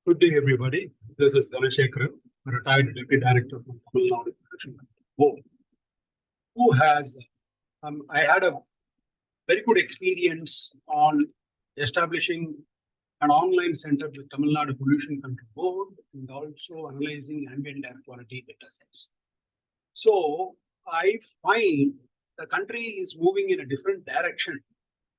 Good day, everybody. This is Dhanashekharan, retired Deputy Director from Tamil Nadu Production Board, who has, I had a very good experience on establishing an online center with Tamil Nadu Pollution Control Board and also analyzing ambient air quality data sets. So I find the country is moving in a different direction,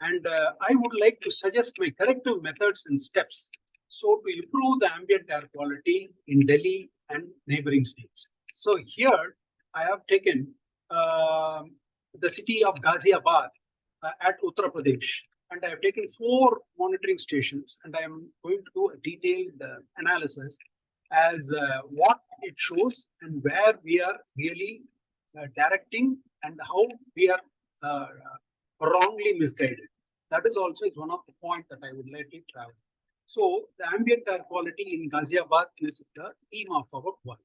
and I would like to suggest my corrective methods and steps so to improve the ambient air quality in Delhi and neighboring states. So here I have taken the city of Ghaziabad at Uttar Pradesh, and I have taken 4 monitoring stations, and I am going to do a detailed analysis as what it shows and where we are really directing and how we are wrongly misguided. That is also one of the points that I would like to travel. So the ambient air quality in Ghaziabad is the theme of our work.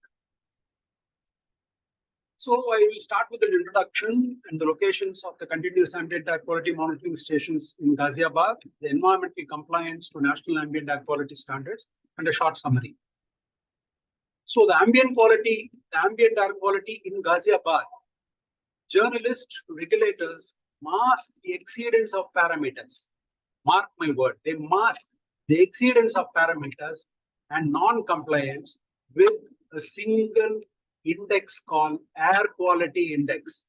So I will start with an introduction and the locations of the continuous ambient air quality monitoring stations in Ghaziabad, the environmental compliance to national ambient air quality standards, and a short summary. So the ambient air quality in Ghaziabad, journalists, regulators mask the exceedance of parameters. Mark my word, they mask the exceedance of parameters and non-compliance with a single index called air quality index.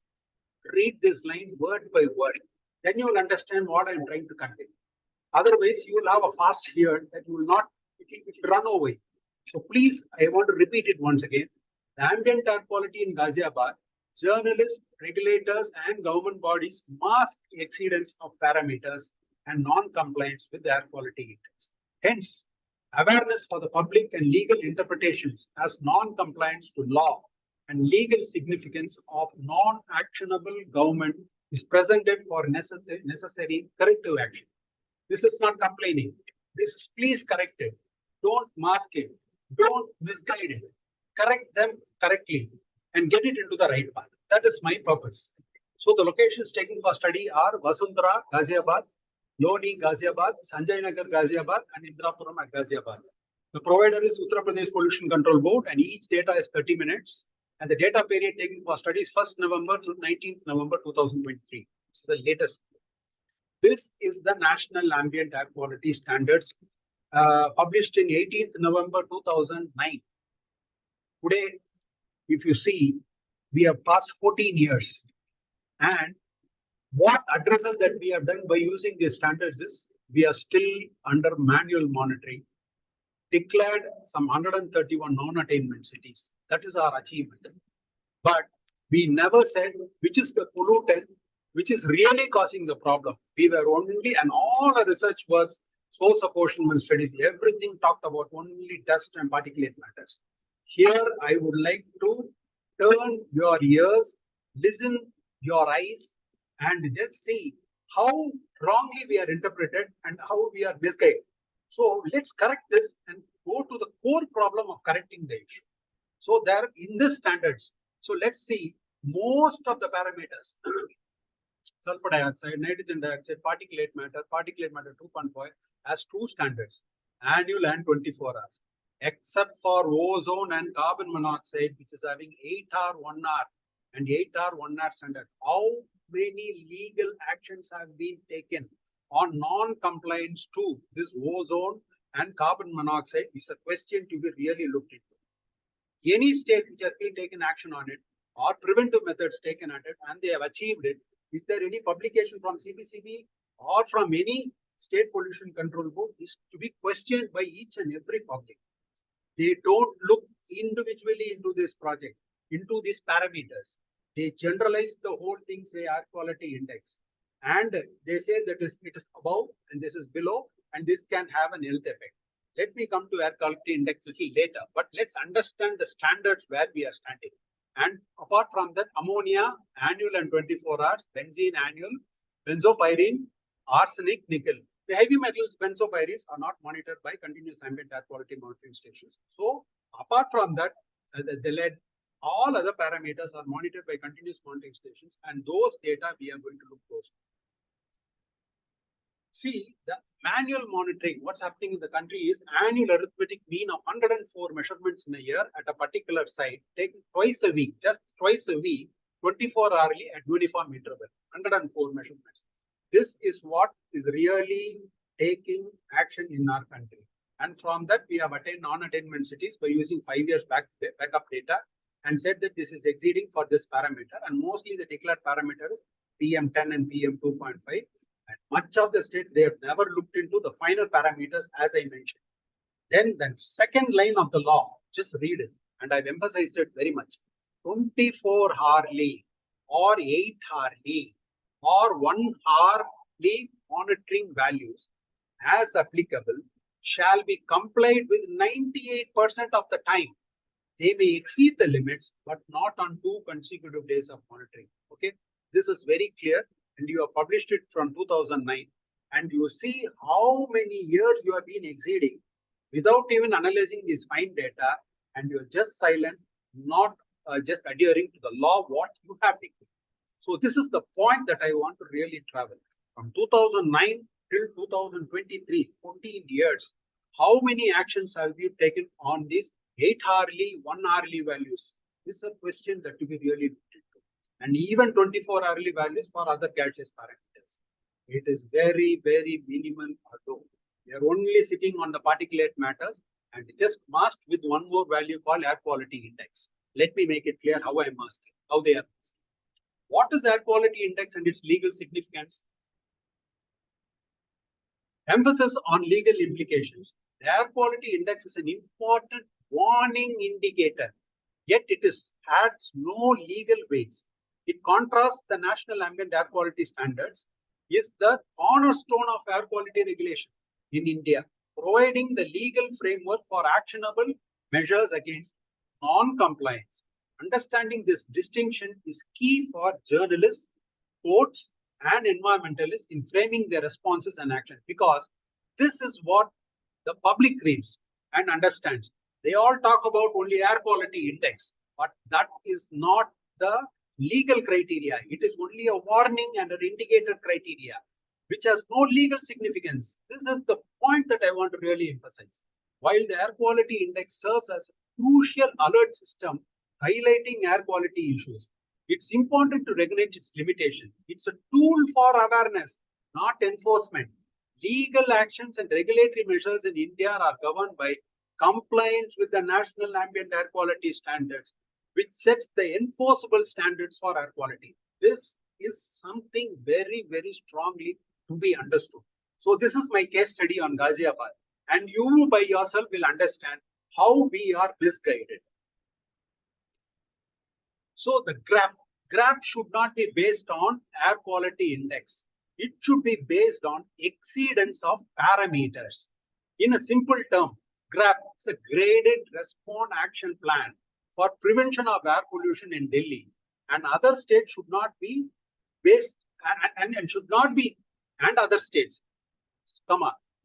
Read this line word by word, then you will understand what I am trying to convey. Otherwise, you will have a fast here that you will not, it will run away. So please, I want to repeat it once again. The ambient air quality in Ghaziabad, journalists, regulators, and government bodies mask the exceedance of parameters and non-compliance with the air quality index. Hence, awareness for the public and legal interpretations as non-compliance to law and legal significance of non-actionable government is presented for necessary corrective action. This is not complaining. This is please correct it. Don't mask it. Don't misguide it. Correct them correctly and get it into the right path. That is my purpose. So the locations taken for study are Vasundhara, Ghaziabad, Loni, Ghaziabad, Sanjay Nagar, Ghaziabad, and Indrapuram at Ghaziabad. The provider is Uttar Pradesh Pollution Control Board, and each data is 30 minutes. And the data period taken for study is 1st November to 19th November 2023. So the latest. This is the National Ambient Air Quality Standards published in 18th November 2009. Today, if you see, we have passed 14 years. And what addressal that we have done by using these standards is we are still under manual monitoring, declared some 131 non-attainment cities. That is our achievement. But we never said which is the pollutant, which is really causing the problem. We were only, and all our research works, source apportionment studies, everything talked about only dust and particulate matters. Here, I would like to turn your ears, listen your eyes, and just see how wrongly we are interpreted and how we are misguided. So let's correct this and go to the core problem of correcting the issue. So there in the standards, so let's see most of the parameters, sulfur dioxide, nitrogen dioxide, particulate matter 2.5 has 2 standards, annual and 24 hours, except for ozone and carbon monoxide, which is having 8R 1R and 8R 1R standard. How many legal actions have been taken on non-compliance to this ozone and carbon monoxide is a question to be really looked into. Any state which has been taken action on it or preventive methods taken at it and they have achieved it, is there any publication from CBCB or from any state pollution control board is to be questioned by each and every public. They don't look individually into this project, into these parameters. They generalize the whole thing, say air quality index, and they say that it is above and this is below, and this can have an health effect. Let me come to air quality index a little later, but let's understand the standards where we are standing. And apart from that, ammonia, annual and 24 hours, benzene, annual, benzopyrene, arsenic, nickel. The heavy metals, benzopyrenes, are not monitored by continuous ambient air quality monitoring stations. So apart from that, the lead, all other parameters are monitored by continuous monitoring stations, and those data we are going to look closely. See, the manual monitoring, what's happening in the country is annual arithmetic mean of 104 measurements in a year at a particular site, taken twice a week, just twice a week, 24 hourly at uniform interval, 104 measurements. This is what is really taking action in our country. And from that, we have attained non-attainment cities by using 5 years backup data and said that this is exceeding for this parameter. And mostly the declared parameter is PM10 and PM2.5. And much of the state, they have never looked into the final parameters, as I mentioned. Then the second line of the law, just read it, and I've emphasized it very much. 24 hourly or 8 hourly or 1 hourly monitoring values as applicable shall be complied with 98% of the time. They may exceed the limits, but not on 2 consecutive days of monitoring. Okay, this is very clear, and you have published it from 2009, and you see how many years you have been exceeding without even analyzing this fine data, and you're just silent, not just adhering to the law what you have declared. So this is the point that I want to really travel. From 2009 till 2023, 14 years, how many actions have you taken on these 8 hourly, 1 hourly values? This is a question that to be really looked into. And even 24 hourly values for other gaseous parameters. It is very, very minimal or low. We are only sitting on the particulate matters and just masked with one more value called air quality index. Let me make it clear how I am masking, how they are masking. What is air quality index and its legal significance? Emphasis on legal implications. The air quality index is an important warning indicator, yet it has no legal weights. It contrasts the national ambient air quality standards, is the cornerstone of air quality regulation in India, providing the legal framework for actionable measures against non-compliance. Understanding this distinction is key for journalists, courts, and environmentalists in framing their responses and actions, because this is what the public reads and understands. They all talk about only air quality index, but that is not the legal criteria. It is only a warning and an indicator criteria, which has no legal significance. This is the point that I want to really emphasize. While the air quality index serves as a crucial alert system highlighting air quality issues, it's important to recognize its limitation. It's a tool for awareness, not enforcement. Legal actions and regulatory measures in India are governed by compliance with the National Ambient Air Quality Standards, which sets the enforceable standards for air quality. This is something very, very strongly to be understood. So this is my case study on Ghaziabad, and you by yourself will understand how we are misguided. So the graph should not be based on air quality index. It should be based on exceedance of parameters. In a simple term, graph is a graded response action plan for prevention of air pollution in Delhi, and other states should not be based and should not be, and other states,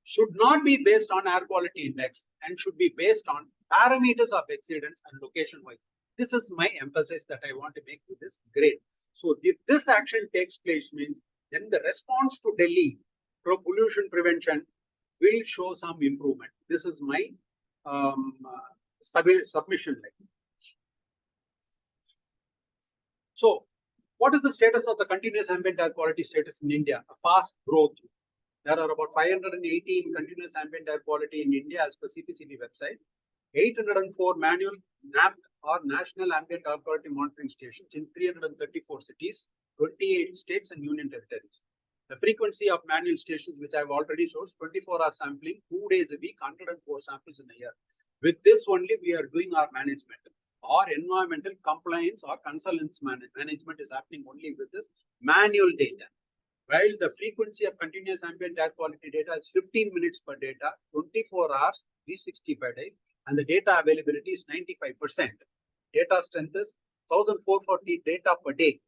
should not be based on air quality index and should be based on parameters of exceedance and location wise. This is my emphasis that I want to make with this grade. So if this action takes place, means then the response to Delhi for pollution prevention will show some improvement. This is my submission line. So what is the status of the continuous ambient air quality status in India? A fast growth. There are about 518 continuous ambient air quality in India as per CPCB website. 804 manual NAP or National Ambient Air Quality Monitoring Stations in 334 cities, 28 states and union territories. The frequency of manual stations, which I have already shown, 24-hour sampling, 2 days a week, 104 samples in a year. With this only, we are doing our management. Our environmental compliance or consultants management is happening only with this manual data. While the frequency of continuous ambient air quality data is 15 minutes per data, 24 hours, 365 days, and the data availability is 95%. Data strength is 1,440 data per day,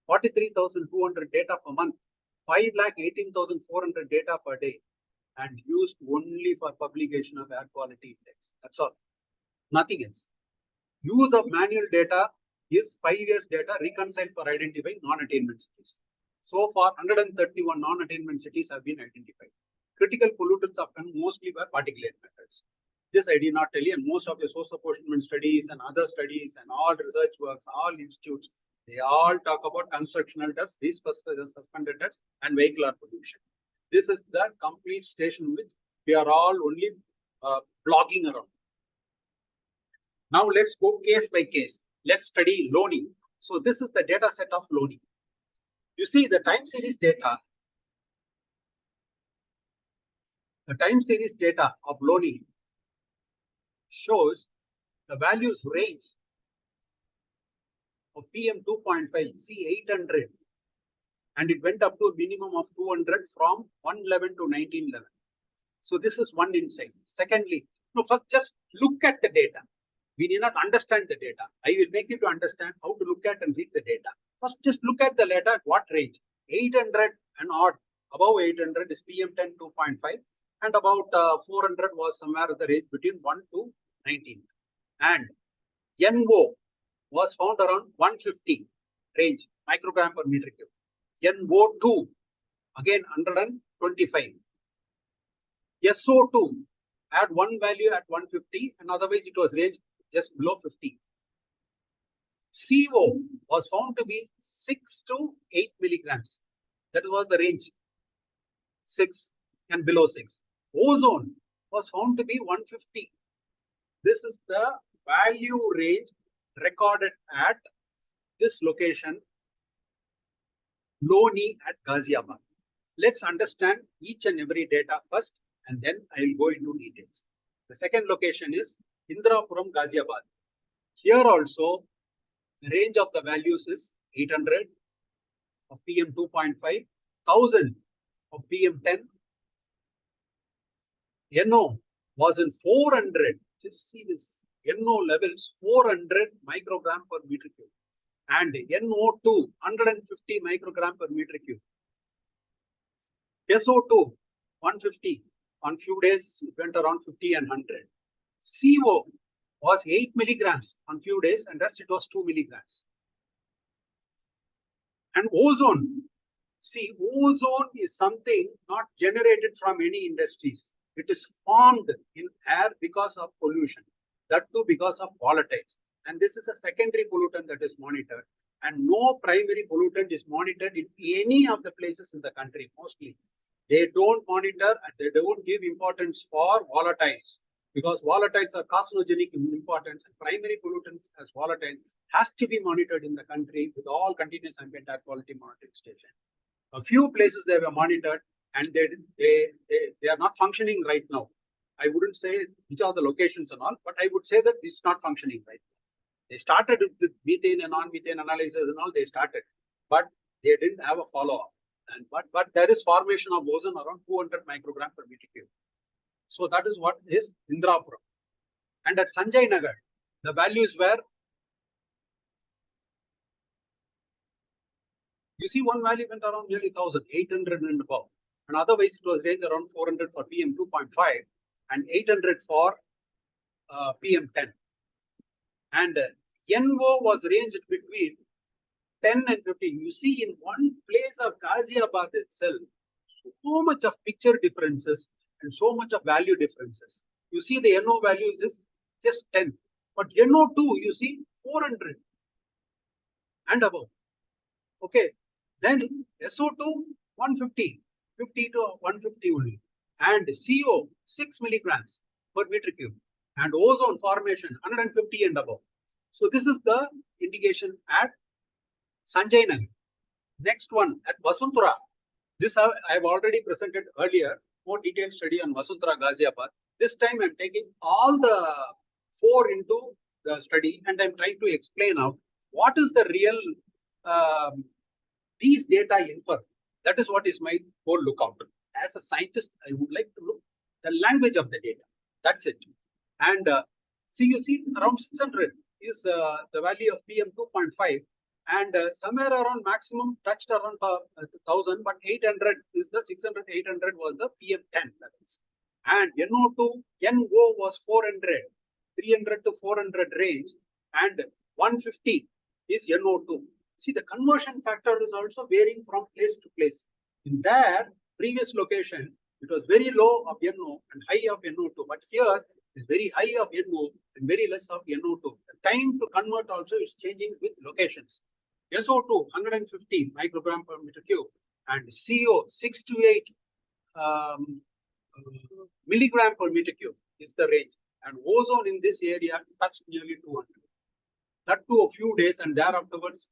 43,200 data per month, 5,18,400 data per day, and used only for publication of air quality index. That's all. Nothing else. Use of manual data is 5 years data reconciled for identifying non-attainment cities. So far, 131 non-attainment cities have been identified. Critical pollutants often mostly were particulate matters. This I did not tell you, and most of the source apportionment studies and other studies and all research works, all institutes, they all talk about constructional dust, suspended dust, and vehicular pollution. This is the complete station which we are all only blogging around. Now let's go case by case. Let's study loaning. So this is the data set of loaning. You see the time series data. The time series data of loaning shows the values range of PM 2.5, see 800, and it went up to a minimum of 200 from 111 to 1911. So this is one insight. Secondly, first just look at the data. We need not understand the data. I will make you to understand how to look at and read the data. First, just look at the data at what range. 800 and odd, above 800 is PM10 2.5, and about 400 was somewhere in the range between 1 to 19. And NO was found around 150 range microgram per meter cube. NO2 again 125. SO2 had one value at 150, and otherwise it was range just below 50. CO was found to be 6 to 8 milligrams. That was the range, 6 and below 6. Ozone was found to be 150. This is the value range recorded at this location, Loni at Ghaziabad. Let's understand each and every data first, and then I will go into details. The second location is Indrapuram, Ghaziabad. Here also, the range of the values is 800 of PM 2.5, 1000 of PM10. NO was in 400. Just see this. NO levels 400 microgram per meter cube. And NO2 150 microgram per meter cube. SO2 150. On few days, it went around 50 and 100. CO was 8 milligrams on few days, and rest it was 2 milligrams. And ozone, see, ozone is something not generated from any industries. It is formed in air because of pollution, that too because of volatiles. And this is a secondary pollutant that is monitored. And no primary pollutant is monitored in any of the places in the country, mostly. They don't monitor and they don't give importance for volatiles, because volatiles are carcinogenic in importance, and primary pollutants as volatile has to be monitored in the country with all continuous ambient air quality monitoring stations. A few places they were monitored, and they are not functioning right now. I wouldn't say which are the locations and all, but I would say that it's not functioning right now. They started with methane and non-methane analysis and all, they started, but they didn't have a follow-up. And but there is formation of ozone around 200 microgram per meter cube. So that is what is Indrapuram. And at Sanjay Nagar, the values were, you see, one value went around nearly 1,000, 800 and above. And otherwise, it was range around 400 for PM 2.5 and 800 for PM10. And NO was ranged between 10 and 15. You see, in one place of Ghaziabad itself, so much of picture differences and so much of value differences. You see, the NO values is just 10, but NO2, you see, 400 and above. Okay, then SO2, 150, 50 to 150 only, and CO, 6 milligrams per meter cube, and ozone formation, 150 and above. So this is the indication at Sanjay Nagar. Next one at Vasundhara. This I have already presented earlier, more detailed study on Vasundhara, Ghaziabad. This time I'm taking all the 4 into the study, and I'm trying to explain out what is the real these data infer. That is what is my whole lookout. As a scientist, I would like to look the language of the data. That's it. And see, you see, around 600 is the value of PM 2.5. And somewhere around maximum touched around 1,000, but 800 is the 600, 800 was the PM10 levels. And NO2, NO was 400, 300 to 400 range, and 150 is NO2. See, the conversion factor is also varying from place to place. In their previous location, it was very low of NO and high of NO2, but here is very high of NO and very less of NO2. The time to convert also is changing with locations. SO2 150 microgram per meter cube and CO 6 to 8 milligram per meter cube is the range, and ozone in this area touched nearly 200. That to a few days, and thereafterwards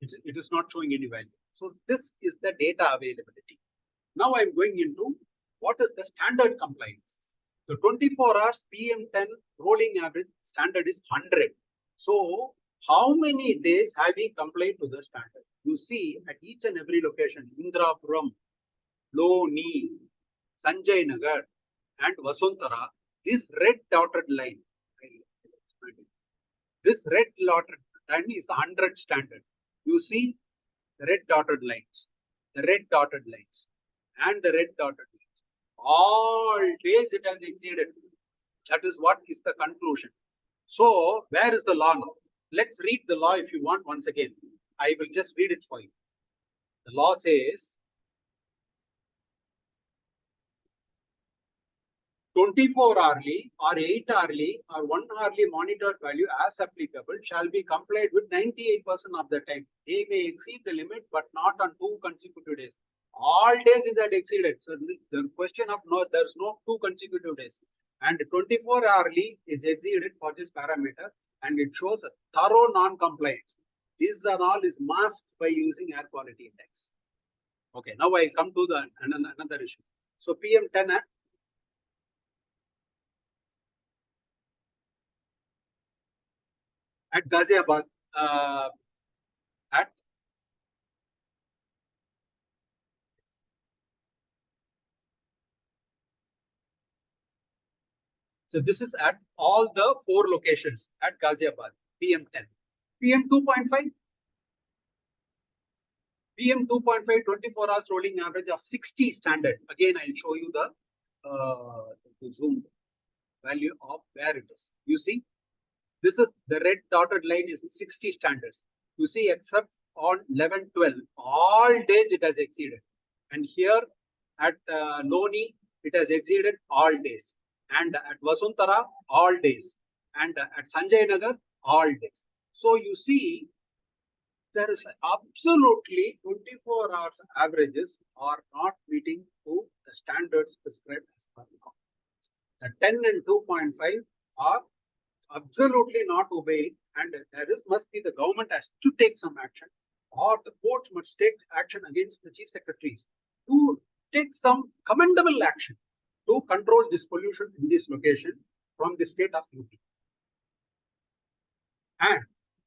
it is not showing any value. So this is the data availability. Now I'm going into what is the standard compliance. The 24 hours PM10 rolling average standard is 100. So how many days have we complied to the standard? You see at each and every location, Indrapuram, Loni, Sanjay Nagar, and Vasuntara, this red dotted line, this red dotted line is 100 standard. You see the red dotted lines, the red dotted lines, and the red dotted lines. All days it has exceeded. That is what is the conclusion. So where is the law now? Let's read the law if you want once again. I will just read it for you. The law says 24 hourly or 8 hourly or 1 hourly monitored value as applicable shall be complied with 98% of the time. They may exceed the limit but not on 2 consecutive days. All days is that exceeded. So the question of no, there's no 2 consecutive days. And 24 hourly is exceeded for this parameter, and it shows a thorough non-compliance. This are all is masked by using air quality index. Okay, now I come to the another issue. So PM10 at Ghaziabad, at so this is at all the 4 locations at Ghaziabad, PM10. PM2.5, PM2.5, 24 hours rolling average of 60 standard. Again, I'll show you the zoom value of where it is. You see, this is the red dotted line is 60 standards. You see, except on 11, 12, all days it has exceeded. And here at Loni, it has exceeded all days. And at Vasuntara, all days. And at Sanjay Nagar, all days. So you see, there is absolutely 24 hours averages are not meeting to the standards prescribed as per law. The 10 and 2.5 are absolutely not obeying, and there is must be the government has to take some action, or the courts must take action against the chief secretaries to take some commendable action to control this pollution in this location from the state of UP. And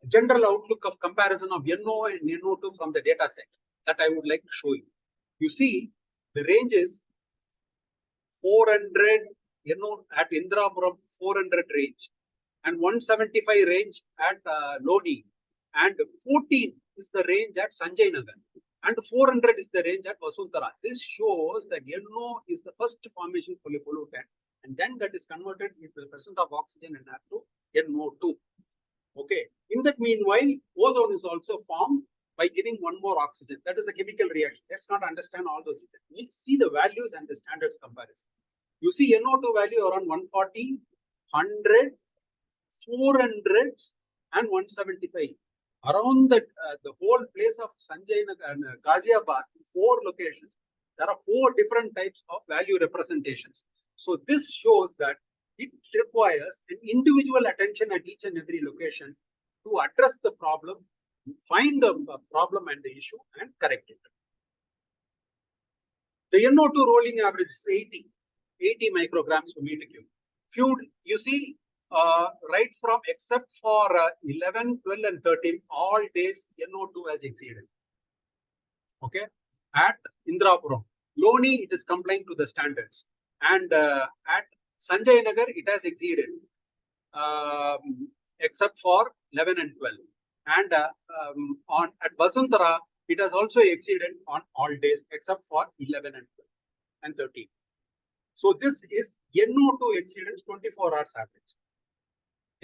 general outlook of comparison of NO and NO2 from the data set that I would like to show you. You see, the range is 400, at Indrapuram 400 range, and 175 range at Loni, and 14 is the range at Sanjay Nagar, and 400 is the range at Vasuntara. This shows that NO is the first formation pollutant, and then that is converted into the presence of oxygen and air to NO2. Okay. In that meanwhile, ozone is also formed by giving one more oxygen. That is a chemical reaction. Let's not understand all those. Let's see the values and the standards comparison. You see NO2 value around 140, 100, 400 and 175. Around the whole place of Sanjay Nagar and Ghaziabad, 4 locations, there are 4 different types of value representations. So this shows that it requires an individual attention at each and every location to address the problem, find the problem and the issue, and correct it. The NO2 rolling average is 80 micrograms per meter cube. You see, right from except for 11, 12, and 13, all days NO2 has exceeded. Okay, at Indrapuram, Loni, it is complying to the standards, and at Sanjay Nagar, it has exceeded, except for 11 and 12. And at Vasuntara, it has also exceeded on all days except for 11 and 12 and 13. So this is NO2 exceedance 24 hours average.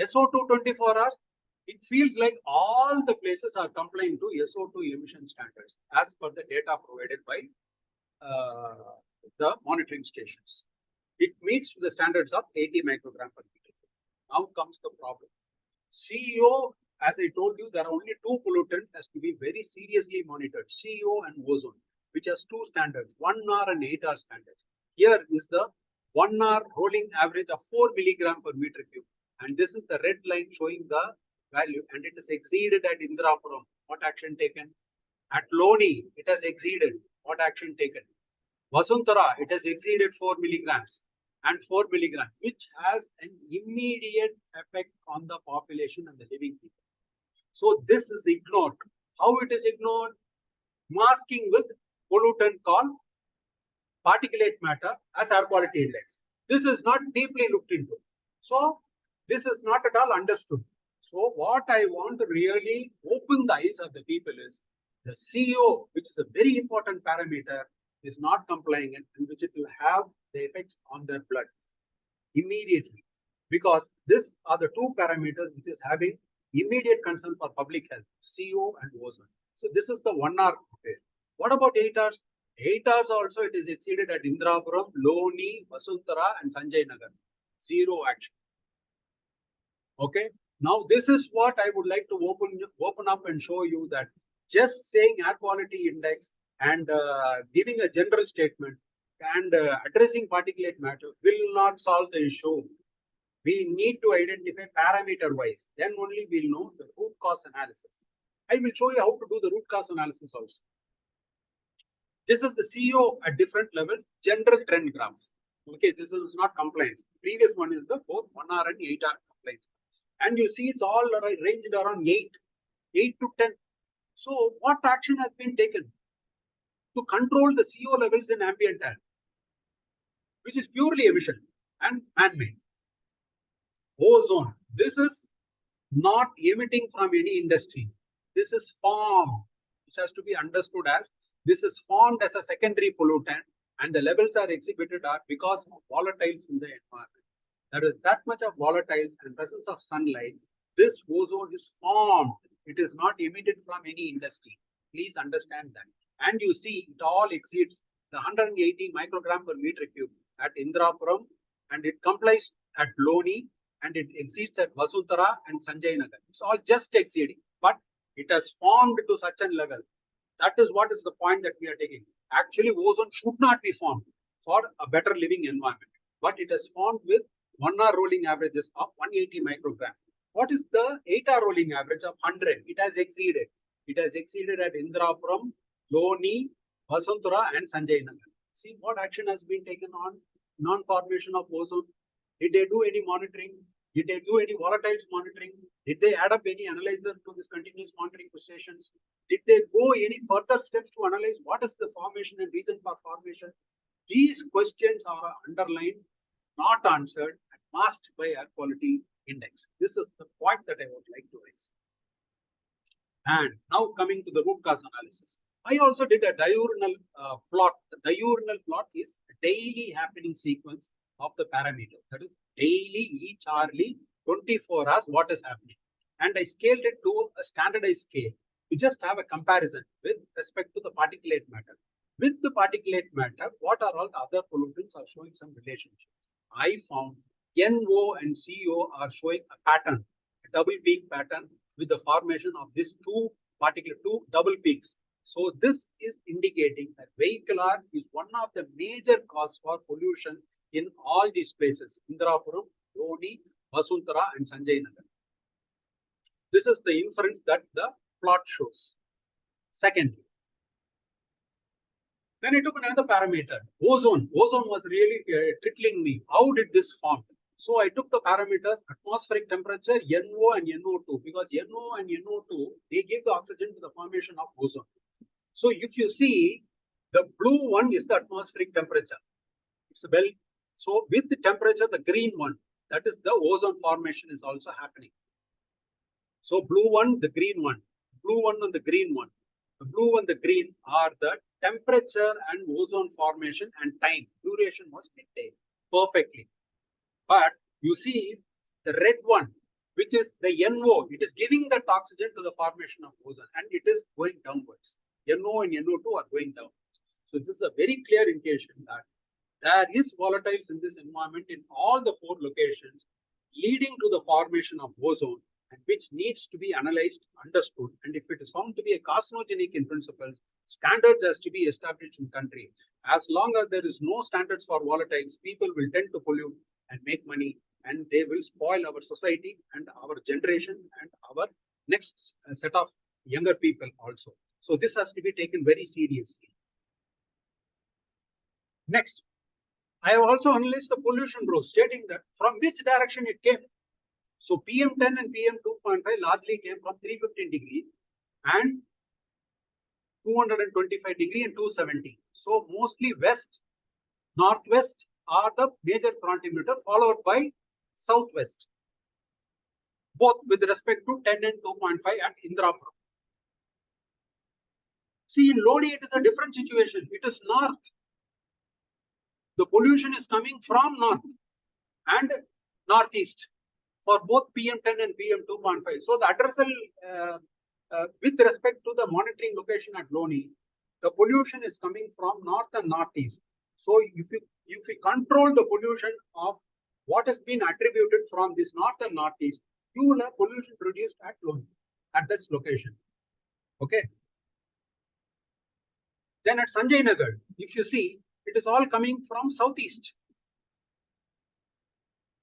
SO2 24 hours, it feels like all the places are complying to SO2 emission standards as per the data provided by the monitoring stations. It meets the standards of 80 microgram per meter. Now comes the problem. CEO, as I told you, there are only two pollutants has to be very seriously monitored, CO and ozone, which has two standards, 1R and 8R standards. Here is the 1R rolling average of 4 milligram per meter cube. And this is the red line showing the value, and it is exceeded at Indrapuram. What action taken? At Loni, it has exceeded. What action taken? Vasuntara, it has exceeded 4 milligrams and 4 milligrams, which has an immediate effect on the population and the living people. So this is ignored. How it is ignored? Masking with pollutant called particulate matter as air quality index. This is not deeply looked into. So this is not at all understood. So what I want to really open the eyes of the people is the CO, which is a very important parameter, is not complying, and which it will have the effects on their blood immediately, because these are the two parameters which is having immediate concern for public health, CO and ozone. So this is the 1R. What about 8Rs? 8Rs also it is exceeded at Indrapuram, Loni, Vasuntara and Sanjay Nagar. Zero action. Okay. Now this is what I would like to open up and show you, that just saying air quality index and giving a general statement and addressing particulate matter will not solve the issue. We need to identify parameter wise. Then only we'll know the root cause analysis. I will show you how to do the root cause analysis also. This is the CO at different levels, general trend graphs. Okay, this is not compliance. Previous one is the both 1R and 8R compliance. And you see it's all ranged around 8 to 10. So what action has been taken to control the CO levels in ambient air, which is purely emission and man-made? Ozone. This is not emitting from any industry. This is formed, which has to be understood as this is formed as a secondary pollutant, and the levels are exhibited are because of volatiles in the environment. There is that much of volatiles and presence of sunlight. This ozone is formed. It is not emitted from any industry. Please understand that. And you see it all exceeds the 180 microgram per meter cube at Indrapuram, and it complies at Loni, and it exceeds at Vasuntara and Sanjay Nagar. It's all just exceeding, but it has formed to such a level. That is what is the point that we are taking. Actually, ozone should not be formed for a better living environment, but it has formed with 1R rolling averages of 180 microgram. What is the 8R rolling average of 100? It has exceeded. It has exceeded at Indrapuram, Loni, Vasuntara and Sanjay Nagar. See what action has been taken on non-formation of ozone. Did they do any monitoring? Did they do any volatiles monitoring? Did they add up any analyzer to this continuous monitoring stations? Did they go any further steps to analyze what is the formation and reason for formation? These questions are underlined, not answered, and masked by air quality index. This is the point that I would like to raise. And now coming to the root cause analysis. I also did a diurnal plot. The diurnal plot is a daily happening sequence of the parameter. That is daily, each hourly, 24 hours, what is happening. And I scaled it to a standardized scale to just have a comparison with respect to the particulate matter. With the particulate matter, what are all the other pollutants are showing some relationship. I found NO and CO are showing a pattern, a double peak pattern with the formation of these two double peaks. So this is indicating that vehicular is one of the major cause for pollution in all these places, Indrapuram, Loni, Vasuntara and Sanjay Nagar. This is the inference that the plot shows. Secondly, then I took another parameter, ozone. Ozone was really trickling me. How did this form? So I took the parameters atmospheric temperature, NO and NO2, because NO and NO2, they give the oxygen to the formation of ozone. So if you see, the blue one is the atmospheric temperature. It's a bell. So with the temperature, the green one, that is the ozone formation is also happening. So blue one, the green one, blue one and the green one. The blue and the green are the temperature and ozone formation and time. Duration was midday perfectly. But you see the red one, which is the NO. It is giving that oxygen to the formation of ozone, and it is going downwards. NO and NO2 are going down. So this is a very clear indication that there is volatiles in this environment in all the 4 locations, leading to the formation of ozone, and which needs to be analyzed, understood, and if it is found to be a carcinogenic in principle, standards has to be established in country. As long as there is no standards for volatiles, people will tend to pollute and make money, and they will spoil our society and our generation and our next set of younger people also. So this has to be taken very seriously. Next, I have also analyzed the pollution growth, stating that from which direction it came. So PM10 and PM2.5 largely came from 315 degree and 225 degree and 270. So mostly west, northwest are the major front emitter, followed by southwest, both with respect to 10 and 2.5 at Indrapuram. See, in Lodi, it is a different situation. It is north. The pollution is coming from north and northeast for both PM10 and PM2.5. So the addressal with respect to the monitoring location at Loni, the pollution is coming from north and northeast. So if you control the pollution of what has been attributed from this north and northeast, you will have pollution produced at Loni, at this location. Okay. Then at Sanjay Nagar, if you see, it is all coming from southeast.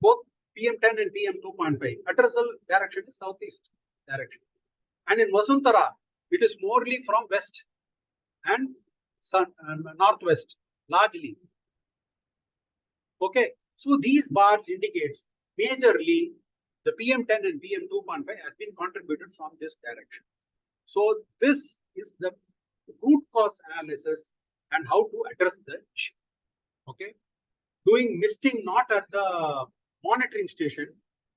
Both PM10 and PM2.5. Addressal direction is southeast direction. And in Vasuntara, it is morely from west and northwest, largely. Okay. So these bars indicates majorly the PM10 and PM2.5 has been contributed from this direction. So this is the root cause analysis and how to address the issue. Okay. Doing misting not at the monitoring station,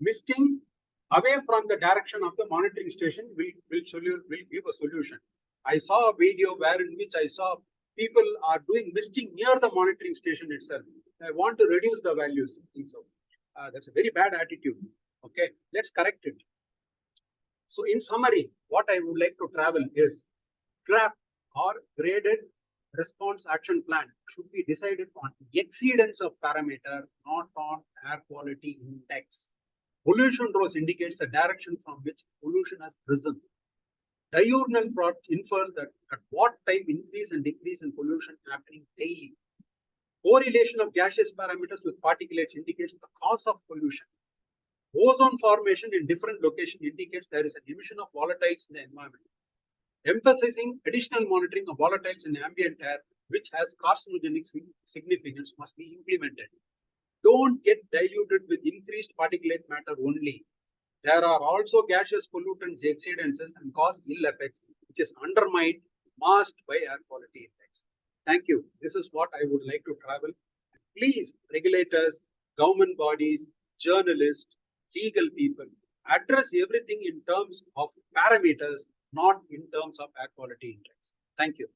misting away from the direction of the monitoring station will give a solution. I saw a video in which I saw people are doing misting near the monitoring station itself. I want to reduce the values. So that's a very bad attitude. Okay, let's correct it. So in summary, what I would like to travel is GRAP or graded response action plan should be decided on exceedance of parameter, not on air quality index. Pollution growth indicates the direction from which pollution has risen. Diurnal plot infers that at what time increase and decrease in pollution happening daily. Correlation of gaseous parameters with particulates indicates the cause of pollution. Ozone formation in different locations indicates there is an emission of volatiles in the environment. Emphasizing additional monitoring of volatiles in ambient air, which has carcinogenic significance, must be implemented. Don't get diluted with increased particulate matter only. There are also gaseous pollutants exceedances and cause ill effects, which is undermined, masked by air quality index. Thank you. This is what I would like to travel. Please, regulators, government bodies, journalists, legal people, address everything in terms of parameters, not in terms of air quality index. Thank you.